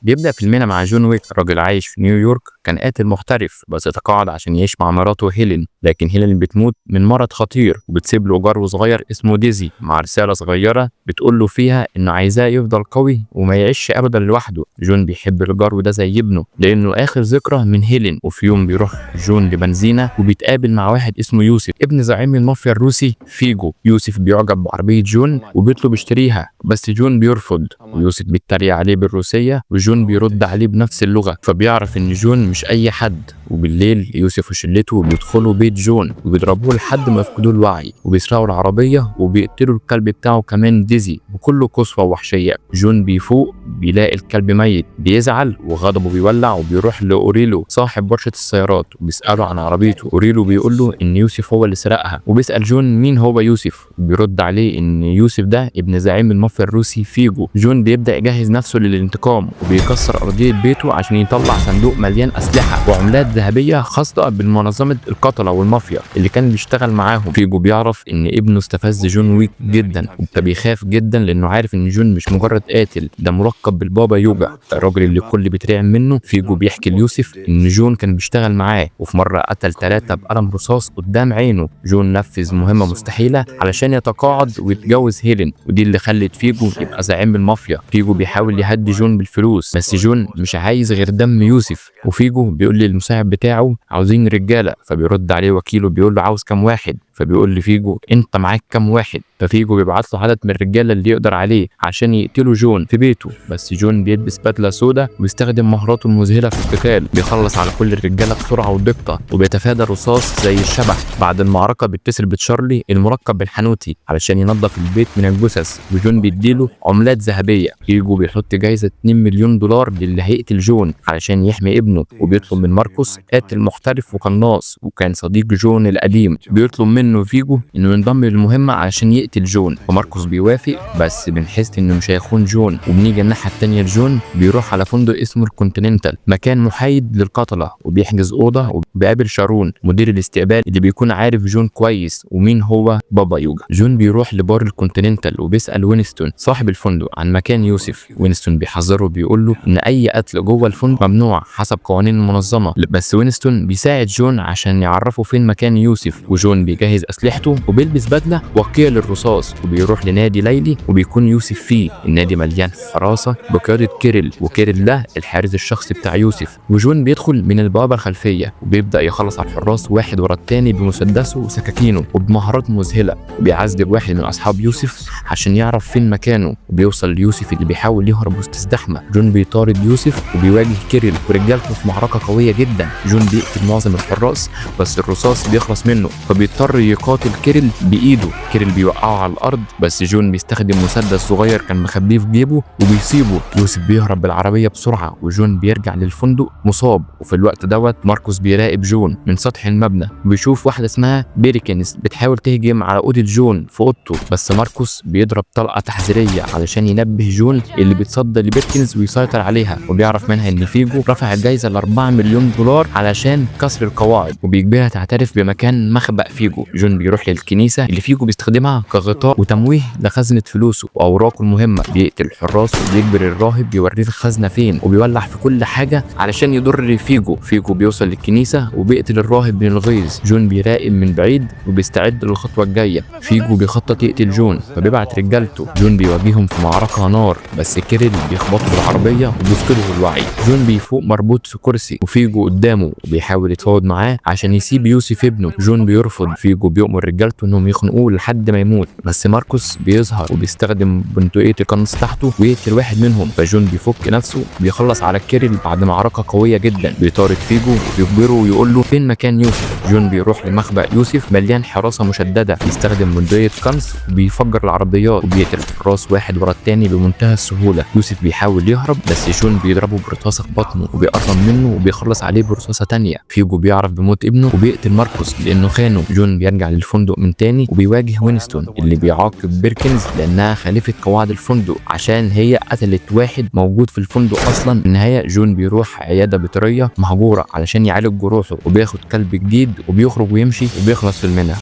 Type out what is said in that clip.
بيبدأ فيلمنا مع جون ويك، راجل عايش في نيويورك، كان قاتل محترف بس تقاعد عشان يعيش مع مراته هيلين، لكن هيلين بتموت من مرض خطير وبتسيب له جرو صغير اسمه ديزي مع رسالة صغيرة بتقول له فيها انه عايزاه يفضل قوي وما يعيش ابدا لوحده. جون بيحب الجرو ده زي ابنه لانه اخر ذكرى من هيلين. وفي يوم بيروح جون لبنزينة وبيتقابل مع واحد اسمه يوسف ابن زعيم المافيا الروسي فيجو. يوسف بيعجب بعربية جون وبيطلب يشتريها بس جون بيرفض، ويوسف بيتريق عليه بالروسية وجون بيرد عليه بنفس اللغة، فبيعرف ان جون مش اي حد. وبالليل يوسف وشلته بيدخلوا بيت جون وبيضربوه لحد ما يفقدوا الوعي وبيسرقوا العربية وبيقتلوا الكلب بتاعه كمان ديزي بكل قسوة ووحشية. جون بيفوق بيلاقي الكلب ميت، بيزعل وغضبه بيولع وبيروح لأوريلو صاحب ورشة السيارات وبيسأله عن عربيته. أوريلو بيقول له ان يوسف هو اللي سرقها وبيسأل جون مين هو يوسف، بيرد عليه ان يوسف ده ابن زعيم المافيا الروسي فيجو. جون بيبدأ يجهز نفسه للانتقام وبيكسر أرضية بيته عشان يطلع صندوق مليان أسلحة وعملات ذهبية خاصة بالمنظمة القتلة والمافيا اللي كان بيشتغل معاهم. فيجو بيعرف ان ابنه استفز جون ويك جدا وبيخاف جدا لانه عارف ان جون مش مجرد قاتل، ده مركب بالبابا يوجا الراجل اللي الكل بيترعب منه. فيجو بيحكي ليوسف ان جون كان بيشتغل معاه وفي مرة قتل 3 بقلم رصاص قدام عينه. جون نفذ مهمة مستحيلة علشان يتقاعد ويتجوز هيلين، ودي اللي خلت فيجو يبقى زعيم المافيا. فيجو بيحاول يهدي جون بالفلوس بس جون مش عايز غير دم يوسف. وفيجو بيقول للمساعد بتاعه عاوزين رجالة، فبيرد عليه وكيله بيقول له عاوز كام واحد، فبيقول لفيجو انت معاك كام واحد، ففيجو بيبعت له عدد من الرجاله اللي يقدر عليه عشان يقتلوا جون في بيته. بس جون بيلبس بدله سودا وبيستخدم مهاراته المذهله في القتال، بيخلص على كل الرجاله بسرعه ودقه وبيتفادى الرصاص زي الشبح. بعد المعركه بيتصل بتشارلي المركب بالحانوتي علشان ينظف البيت من الجثث وجون بيديله عملات ذهبيه. فيجو بيحط جايزه 2 مليون دولار للي هيقتل جون علشان يحمي ابنه، وبيطلب من ماركوس قاتل محترف وقناص وكان صديق جون القديم، بيطلب منه فيجو انه ينضم للمهمه عشان يقتل جون. وماركوس بيوافق بس بنحس انه مش هيخون جون. وبنيجي الناحيه التانيه لجون بيروح على فندق اسمه الكونتيننتال، مكان محايد للقتله، وبيحجز اوضه وبيقابل شارون مدير الاستقبال اللي بيكون عارف جون كويس ومين هو بابا يوجا. جون بيروح لبار الكونتيننتال وبيسال وينستون صاحب الفندق عن مكان يوسف. وينستون بيحذره بيقول له ان اي قتل جوه الفندق ممنوع حسب قوانين المنظمه، بس وينستون بيساعد جون عشان يعرفه فين مكان يوسف. وجون بيجهز اسلحته وبيلبس بدله واقيه للرصاص وبيروح لنادي ليلي وبيكون يوسف فيه. النادي مليان حراسه بقياده كيريل، وكيريل ده الحارس الشخصي بتاع يوسف. وجون بيدخل من البوابه الخلفيه وبيبدا يخلص على الحراس واحد ورا التاني بمسدسه وسكاكينه وبمهارات مذهله، وبيعذب واحد من اصحاب يوسف عشان يعرف فين مكانه. وبيوصل ليوسف اللي بيحاول يهرب وسط الزحمه. جون بيطارد يوسف وبيواجه كيريل ورجالته في معركه قويه جدا. جون بيقتل معظم الحراس بس الرصاص بيخلص منه فبيضطر يقاتل كيريل بايده. كيريل بيوقعه على الارض بس جون بيستخدم مسدس صغير كان مخبيه في جيبه وبيصيبه. يوسف بيهرب بالعربيه بسرعه وجون بيرجع للفندق مصاب. وفي الوقت دوت ماركوس بيراقب جون من سطح المبنى وبيشوف واحده اسمها بيركنز بتحاول تهجم على اوضه جون في اوضته، بس ماركوس بيضرب طلقه تحذيريه علشان ينبه جون اللي بيتصدى لبيركنز ويسيطر عليها. وبيعرف منها ان فيجو رفع الجائزه ل 4 مليون دولار علشان كسر القواعد وبيجبرها تعترف بمكان مخبأ فيجو. جون بيروح للكنيسه اللي فيجو بيستخدمها كغطاء وتمويه لخزنه فلوسه واوراقه المهمه. بيقتل الحراس وبيجبر الراهب يوريه الخزنه فين وبيولع في كل حاجه علشان يضر فيجو. فيجو بيوصل للكنيسه وبيقتل الراهب من الغيظ. جون بيراقب من بعيد وبيستعد للخطوه الجايه. فيجو بيخطط يقتل جون فبيبعت رجالته. جون بيواجههم في معركه نار بس كيريل بيخبطه بالعربيه وبيفقده الوعي. جون بيفوق مربوط في كرسي وفيجو قدامه وبيحاول يتفاوض معاه عشان يسيب يوسف ابنه. جون بيرفض. فيجو بيأمر رجالته انهم يخنقوه لحد ما يموت بس ماركوس بيظهر وبيستخدم بندقية القناص تحته ويقتل واحد منهم. فجون بيفك نفسه بيخلص على كيريل بعد معركة قوية جدا. بيطارد فيجو وبيجبره ويقول له فين مكان يوسف. جون بيروح لمخبأ يوسف مليان حراسة مشددة، بيستخدم بندقية قنص وبيفجر العربيات وبيقتل الحراس واحد ورا التاني بمنتهى السهولة. يوسف بيحاول يهرب بس جون بيضربه برصاصة في بطنه وبيقطم منه وبيخلص عليه برصاصة تانية. فيجو بيعرف بموت ابنه وبيقتل ماركوس لانه خانه. جون بيرجع للفندق من تاني وبيواجه وينستون اللي بيعاقب بيركنز لانها خالفت قواعد الفندق عشان هي قتلت واحد موجود في الفندق اصلا. في النهايه جون بيروح عياده بيطريه مهجوره علشان يعالج جروحه وبياخد كلب جديد وبيخرج ويمشي وبيخلص فيلمنا.